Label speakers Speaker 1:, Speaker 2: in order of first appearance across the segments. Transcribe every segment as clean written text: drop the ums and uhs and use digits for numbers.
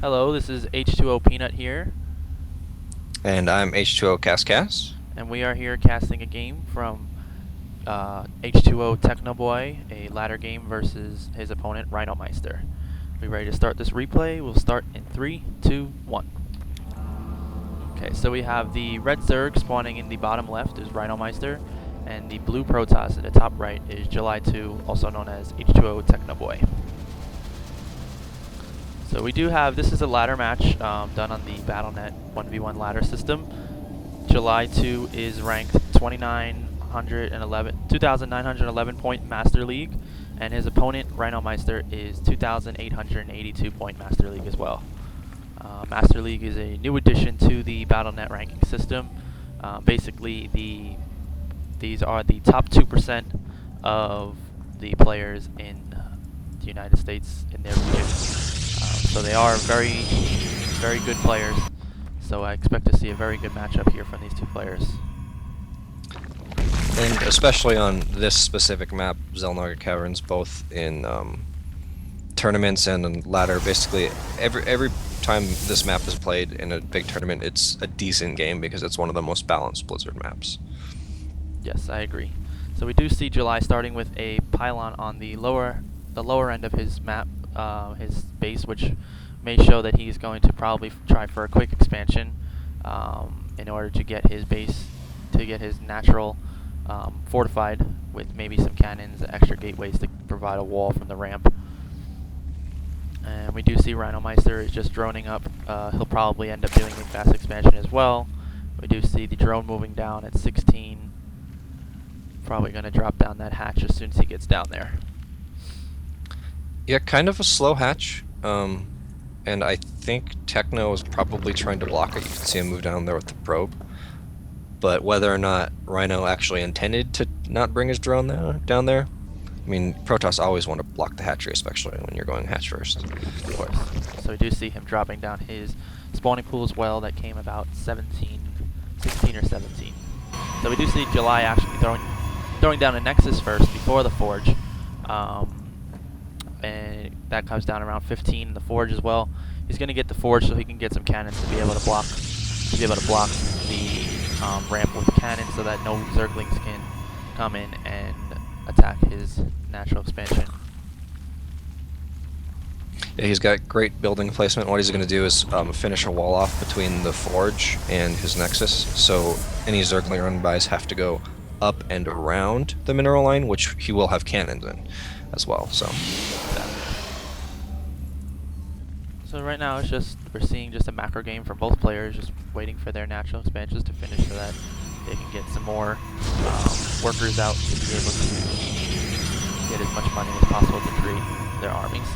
Speaker 1: Hello, this is H2O Peanut here,
Speaker 2: And I'm H2O Cascas.
Speaker 1: and we are here casting a game from H2O Technoboy, a ladder game versus his opponent Rhinomeister. We ready to start this replay? We'll start in 3, 2, 1. Okay, so we have the red Zerg spawning in the bottom left is Rhinomeister, and the blue Protoss at the top right is JulyTwo, also known as H2O Technoboy. So we do have, this is a ladder match done on the Battle.net 1v1 ladder system. JulyTwo is ranked 2,911 point Master League, and his opponent Rhinomeister is 2,882 point Master League as well. Master League is a new addition to the Battle.net ranking system. Basically, these are the top 2% of the players in the United States in their region. So they are very, very good players. So I expect to see a very good matchup here from these two players.
Speaker 2: And especially on this specific map, Xel'Naga Caverns, both in tournaments and in ladder, basically every time this map is played in a big tournament, it's a decent game because it's one of the most balanced Blizzard maps.
Speaker 1: Yes, I agree. So we do see July starting with a pylon on the lower end of his map, his base, which may show that he's going to probably try for a quick expansion in order to get his base, to get his natural fortified with maybe some cannons, extra gateways to provide a wall from the ramp. And we do see Rhinomeister is just droning up. He'll probably end up doing a fast expansion as well. We do see the drone moving down at 16. Probably going to drop down that hatch as soon as he gets down there.
Speaker 2: Yeah, kind of a slow hatch, and I think Techno is probably trying to block it. You can see him move down there with the probe. But whether or not Rhino actually intended to not bring his drone down there, I mean, Protoss always want to block the hatchery, especially when you're going hatch first.
Speaker 1: Of course. So we do see him dropping down his spawning pool as well. That came about 16 or 17. So we do see July actually throwing down a Nexus first before the Forge. And that comes down around 15 in the Forge as well. He's going to get the Forge so he can get some cannons to be able to block the ramp with cannons so that no Zerglings can come in and attack his natural expansion.
Speaker 2: Yeah, he's got great building placement. What he's going to do is finish a wall off between the Forge and his Nexus, so any Zergling run-bys have to go up and around the mineral line, which he will have cannons in as well.
Speaker 1: So right now it's just, we're seeing just a macro game from both players, just waiting for their natural expansions to finish so that they can get some more workers out to be able to get as much money as possible to create their armies.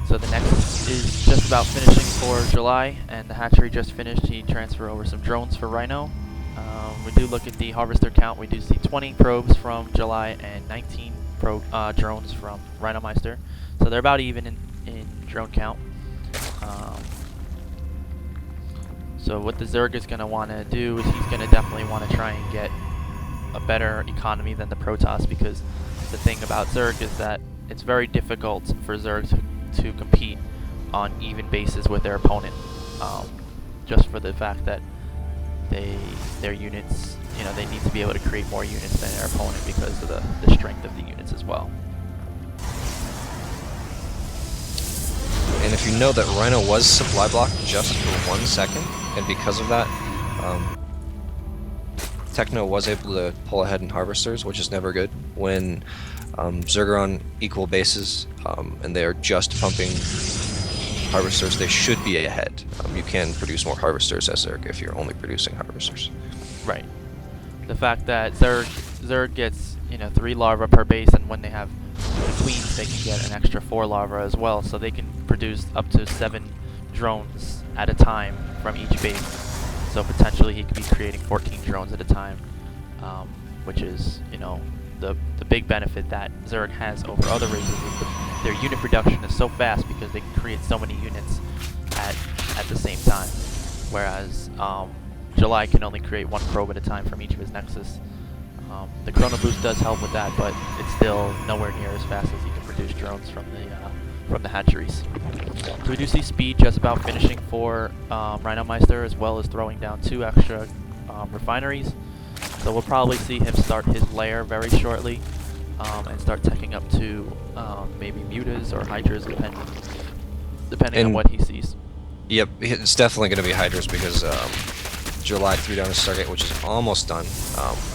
Speaker 1: So the next is just about finishing for July, and the hatchery just finished. He transferred over some drones for Rhino. We do look at the harvester count. We do see 20 probes from July and 19 drones from Rhinomeister. So they're about even in drone count. So what the Zerg is going to want to do is he's going to definitely want to try and get a better economy than the Protoss, because the thing about Zerg is that it's very difficult for Zerg to compete on even bases with their opponent, just for the fact that their units, they need to be able to create more units than their opponent because of the strength of the units as well.
Speaker 2: And if you know that Rhino was supply blocked just for 1 second, and because of that, Techno was able to pull ahead in harvesters, which is never good. When Zerg are on equal bases and they are just pumping harvesters, they should be ahead. You can produce more harvesters as Zerg if you're only producing harvesters.
Speaker 1: Right. The fact that Zerg gets 3 larvae per base, and when they have the queens, they can get an extra 4 larvae as well, so they can produce up to 7 drones at a time from each base. So potentially he could be creating 14 drones at a time, which is the big benefit that Zerg has over other races is their unit production is so fast because they can create so many units at the same time, whereas July can only create 1 probe at a time from each of his Nexus. The Chrono Boost does help with that, but it's still nowhere near as fast as he can produce drones from the from the hatcheries. So we do see speed just about finishing for Rhinomeister, as well as throwing down 2 extra refineries. So we'll probably see him start his lair very shortly and start teching up to maybe mutas or hydras, depending on what he sees.
Speaker 2: Yep, it's definitely going to be hydras because July threw down a Stargate, which is almost done,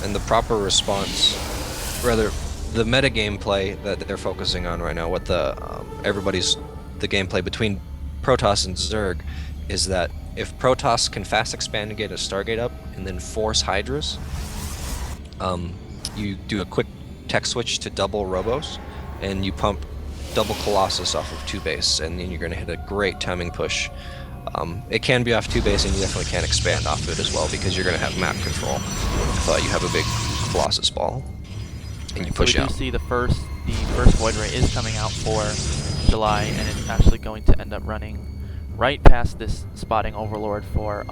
Speaker 2: and the proper response, rather, the meta gameplay that they're focusing on right now, what the the gameplay between Protoss and Zerg, is that if Protoss can fast expand and get a Stargate up, and then force hydras, you do a quick tech switch to double Robos, and you pump double Colossus off of 2 base, and then you're going to hit a great timing push. It can be off 2 base, and you definitely can expand off it as well, because you're going to have map control if you have a big Colossus ball and you push out.
Speaker 1: So we do see the first Void Ray is coming out for July, and it's actually going to end up running right past this spotting Overlord for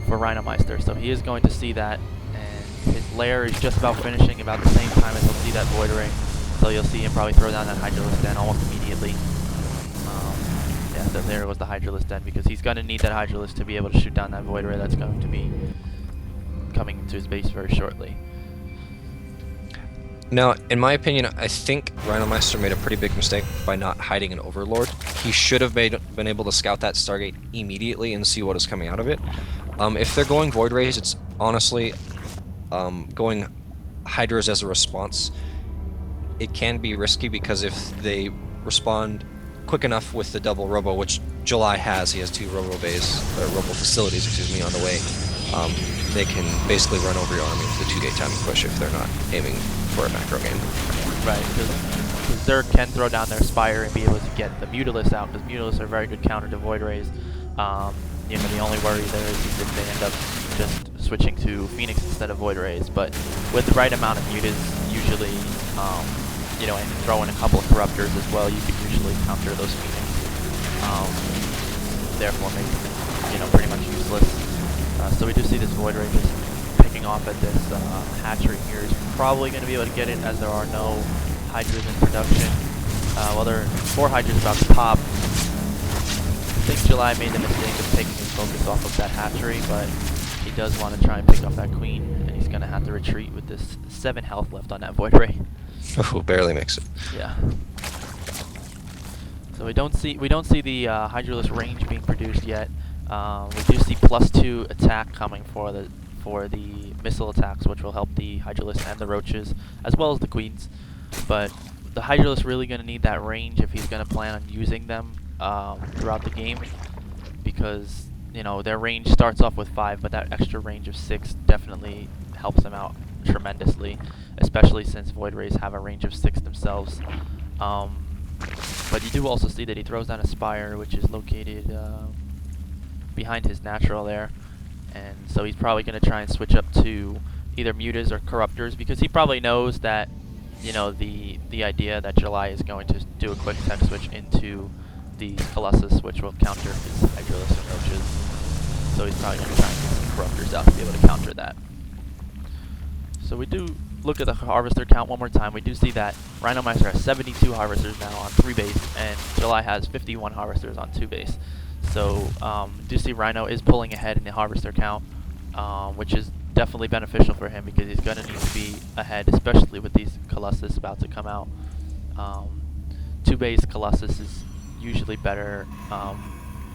Speaker 1: Rhinomeister. So he is going to see that, and his lair is just about finishing about the same time as he'll see that Void Ray. So you'll see him probably throw down that Hydralisk Den almost immediately. Yeah, so there was the Hydralisk Den, because he's going to need that Hydralisk to be able to shoot down that Void Ray that's going to be coming into his base very shortly.
Speaker 2: Now, in my opinion, I think Rhinomeister made a pretty big mistake by not hiding an Overlord. He should have been able to scout that Stargate immediately and see what is coming out of it. If they're going Void Rays, it's honestly going Hydras as a response. It can be risky, because if they respond quick enough with the double Robo, which July has, he has 2 Robo facilities, on the way, they can basically run over your army with the 2-gate timing push if they're not aiming for a macro game.
Speaker 1: Right, because Zerg can throw down their Spire and be able to get the Mutalisks out, because Mutalisks are very good counter to Void Rays. You know, the only worry there is if they end up just switching to Phoenix instead of Void Rays, but with the right amount of mutas, usually, you know, and throw in a couple of Corruptors as well, you can usually counter those Phoenix. Therefore making them, you know, pretty much useless. So we do see this Void Ray just picking off at this hatchery here. He's probably going to be able to get it, as there are no Hydras in production. Well, there are 4 Hydras about to pop. I think July made the mistake of taking his focus off of that hatchery, but he does want to try and pick off that Queen, and he's going to have to retreat with this 7 health left on that Void Ray.
Speaker 2: Oh, barely makes it.
Speaker 1: Yeah. So we don't see the Hydralisk range being produced yet. We do see +2 attack coming for the missile attacks, which will help the Hydralisk and the Roaches, as well as the Queens. But the Hydralisk really going to need that range if he's going to plan on using them throughout the game, because, you know, their range starts off with 5, but that extra range of 6 definitely helps them out tremendously, especially since Void Rays have a range of 6 themselves. But you do also see that he throws down a Spire, which is located behind his natural there, and so he's probably going to try and switch up to either Mutas or Corruptors, because he probably knows that, you know, the idea that July is going to do a quick tech switch into the Colossus, which will counter his Hydralisk and Roaches. So he's probably going to try and get some Corruptors out to be able to counter that. So we do look at the Harvester count one more time. We do see that Rhinomeister has 72 Harvesters now on 3 base, and July has 51 Harvesters on 2 base. So do see Rhino is pulling ahead in the Harvester count, which is definitely beneficial for him, because he's going to need to be ahead, especially with these Colossus about to come out. 2 base Colossus is usually better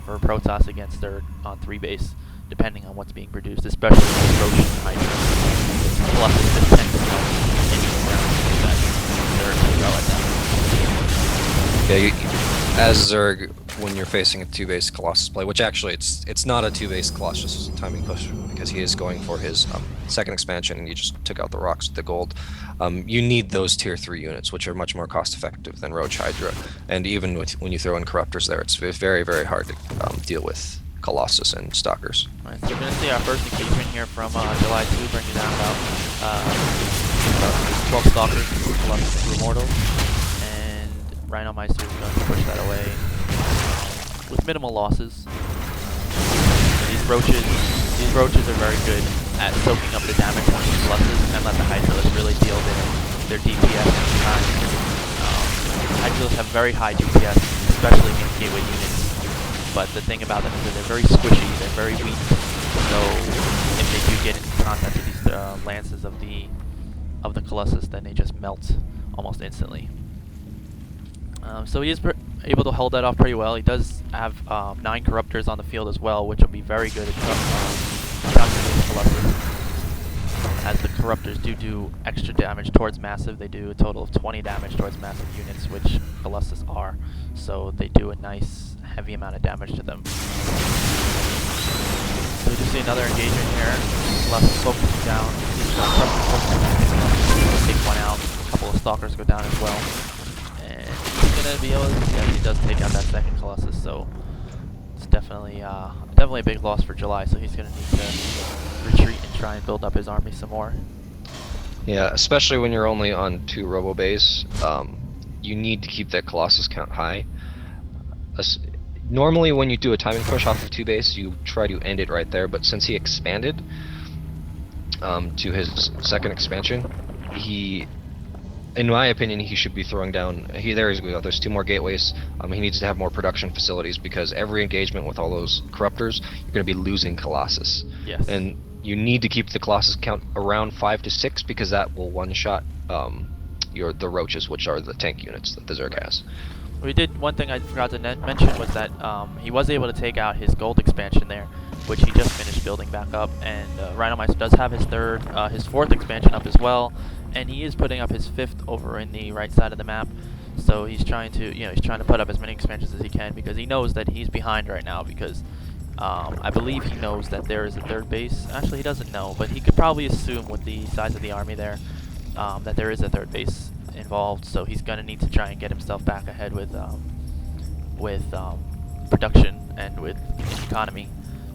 Speaker 1: for Protoss against Zerg on 3 base, depending on what's being produced, especially with Roach and Hydra. Colossus just tend to know any round that Zerg can throw at them.
Speaker 2: Yeah, as Zerg, when you're facing a 2-base Colossus play, which actually it's not a 2-base Colossus timing push, because he is going for his second expansion, and you just took out the rocks with the gold. You need those tier 3 units, which are much more cost effective than Roach Hydra, and even when you throw in Corruptors there, it's very, very hard to deal with Colossus and Stalkers.
Speaker 1: Alright, so we're going to see our first engagement here from JulyTwo, bringing down about 12 Stalkers, Colossus through Immortals, and Rhinomeister is going to push that away with minimal losses. These roaches are very good at soaking up the damage from these Colossus and let the Hydralisk really deal their DPS every time. Hydrals have very high DPS, especially against gateway units. But the thing about them is that they're very squishy, they're very weak. So if they do get into contact with these lances of the Colossus, then they just melt almost instantly. So he is able to hold that off pretty well. He does have 9 Corruptors on the field as well, which will be very good at countering the Colossus. As the Corruptors do extra damage towards massive. They do a total of 20 damage towards massive units, which Colossus are. So they do a nice heavy amount of damage to them. So we do see another engagement here. Colossus focusing down. Take one out. A couple of Stalkers go down as well. And he's gonna be able to, yes, he does take out that second Colossus, so it's definitely a big loss for July, so he's gonna need to retreat and try and build up his army some more.
Speaker 2: Yeah, especially when you're only on 2 Robo Bays, you need to keep that Colossus count high. Normally when you do a timing push off of 2 base, you try to end it right there, but since he expanded to his second expansion, in my opinion, he should be throwing down. There's 2 more gateways. He needs to have more production facilities because every engagement with all those corruptors, you're going to be losing Colossus.
Speaker 1: Yes.
Speaker 2: And you need to keep the Colossus count around 5 to 6 because that will one-shot the roaches, which are the tank units that the Zerg has.
Speaker 1: One thing I forgot to mention was that he was able to take out his gold expansion there, which he just finished building back up, and Rhinomeister does have his 4th expansion up as well, and he is putting up his 5th over in the right side of the map. So he's trying to, put up as many expansions as he can because he knows that he's behind right now because I believe he knows that there is a 3rd base. Actually, he doesn't know, but he could probably assume with the size of the army there that there is a 3rd base involved. So he's going to need to try and get himself back ahead with production and with economy.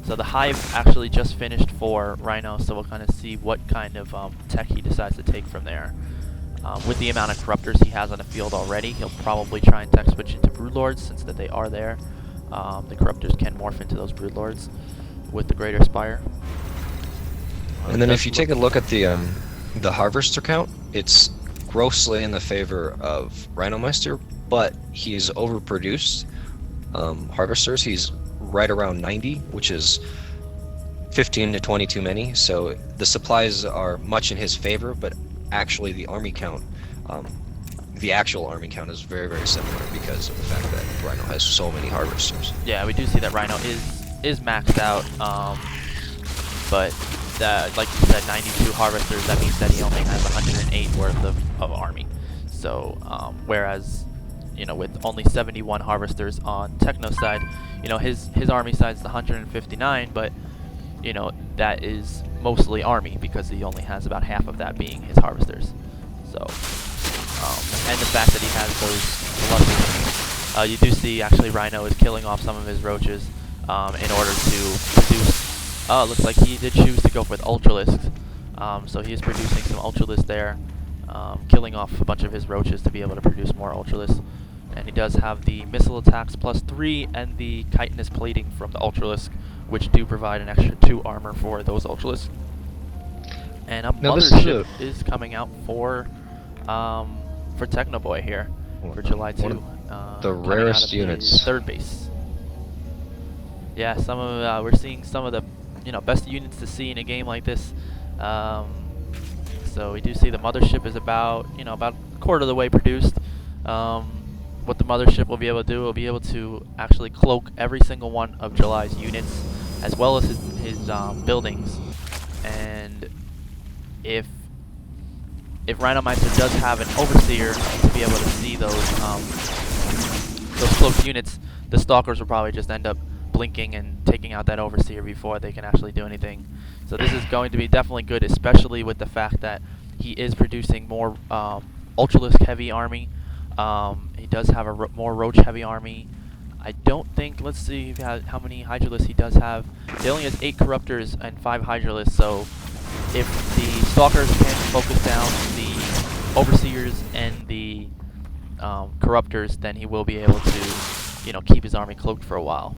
Speaker 1: So the Hive actually just finished for Rhino, so we'll kind of see what kind of tech he decides to take from there. With the amount of Corruptors he has on the field already, he'll probably try and tech switch into Broodlords since that they are there. The Corruptors can morph into those Broodlords with the Greater Spire.
Speaker 2: And then if you take a look at the Harvester count, it's grossly in the favor of Rhinomeister, but he's overproduced Harvesters. He's right around 90, which is 15 to 20 too many, so the supplies are much in his favor, but actually the army count, the actual army count is very, very similar because of the fact that Rhino has so many Harvesters.
Speaker 1: Yeah, we do see that Rhino is maxed out, but like you said, 92 Harvesters, that means that he only has 108 worth of army. So, whereas, with only 71 Harvesters on Techno's side, his army size is 159, but, that is mostly army because he only has about half of that being his Harvesters. So, and the fact that he has those Colossus, you do see actually Rhino is killing off some of his roaches in order to produce. Looks like he did choose to go with Ultralisks, so he is producing some Ultralisks there, killing off a bunch of his roaches to be able to produce more Ultralisks. And he does have the missile attacks +3 and the chitinous plating from the Ultralisk, which do provide an extra 2 armor for those Ultralisks. And a mothership is coming out for Technoboy here for JulyTwo.
Speaker 2: The rarest units.
Speaker 1: 3rd base. Yeah, we're seeing some of the best units to see in a game like this. So we do see the mothership is about a quarter of the way produced. What the mothership will be able to do, will be able to actually cloak every single one of July's units, as well as his buildings. And if Rhinomeister does have an overseer to be able to see those cloaked units, the Stalkers will probably just end up blinking and taking out that overseer before they can actually do anything. So this is going to be definitely good, especially with the fact that he is producing more Ultralisk heavy army. He does have a more Roach heavy army. I don't think, let's see how many Hydralisks he does have. He only has 8 Corruptors and 5 Hydralisks, so if the Stalkers can focus down the Overseers and the Corruptors, then he will be able to, keep his army cloaked for a while.